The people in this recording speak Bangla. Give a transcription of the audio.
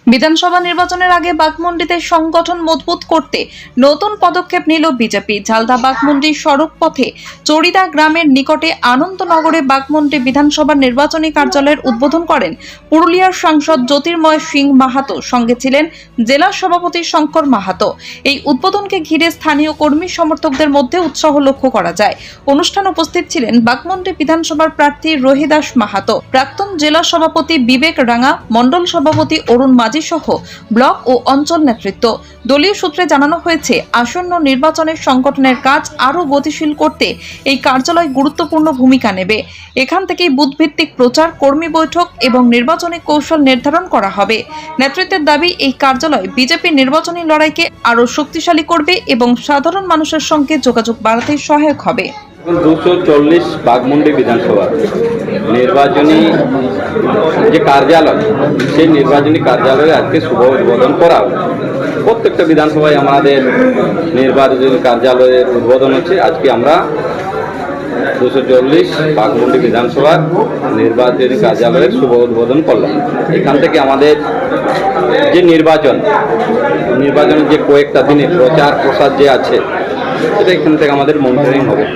বিধানসভা নির্বাচনের আগে বাঘমুন্ডিতে সংগঠন মজবুত করতে নতুন পদক্ষেপ নিল বিজেপি। ঝালদা বাঘমুন্ডি সড়ক পথে চড়িদা গ্রামের নিকটে আনন্দনগরে বাঘমুন্ডি বিধানসভা নির্বাচনী কার্যালয়ের উদ্বোধন করেন পুরুলিয়ার সাংসদ জ্যোতির্ময় সিং মাহাতো। সঙ্গে ছিলেন জেলা সভাপতি শঙ্কর মাহাতো। এই উদ্বোধনকে ঘিরে স্থানীয় কর্মী সমর্থকদের মধ্যে উৎসাহ লক্ষ্য করা যায়। অনুষ্ঠানে উপস্থিত ছিলেন বাঘমুন্ডি বিধানসভার প্রার্থী রহিদাস মাহাতো, প্রাক্তন জেলা সভাপতি বিবেক রাঙা, মণ্ডল সভাপতি অরুণ মাঝি সহ ব্লক ও অঞ্চল নেতৃত্ব। দলীয় সূত্রে জানানো হয়েছে, আসন্ন নির্বাচনের সংগঠনের কাজ আরও গতিশীল করতে এই কার্যালয় গুরুত্বপূর্ণ ভূমিকা নেবে। এখান থেকেই বুথভিত্তিক প্রচার, কর্মী বৈঠক এবং নির্বাচনী কৌশল নির্ধারণ করা হবে। নেতৃত্বের দাবি, এই কার্যালয় বিজেপি নির্বাচনী লড়াইকে আরও শক্তিশালী করবে এবং সাধারণ মানুষের সঙ্গে যোগাযোগ বাড়াতে সহায়ক হবে। 240 বাঘমুন্ডি বিধানসভা নির্বাচনী যে কার্যালয়, সেই নির্বাচনী কার্যালয়ে আজকে শুভ উদ্বোধন করা হবে। প্রত্যেকটা বিধানসভায় আমাদের নির্বাচনী কার্যালয়ের উদ্বোধন হচ্ছে। আজকে আমরা 240 বাঘমুন্ডি বিধানসভার নির্বাচনী কার্যালয়ের শুভ উদ্বোধন করলাম। এখান থেকে আমাদের যে নির্বাচনের যে কয়েকটা দিনে প্রচার প্রসার যে আছে, সেটা এখান থেকে আমাদের মনিটরিং হবে।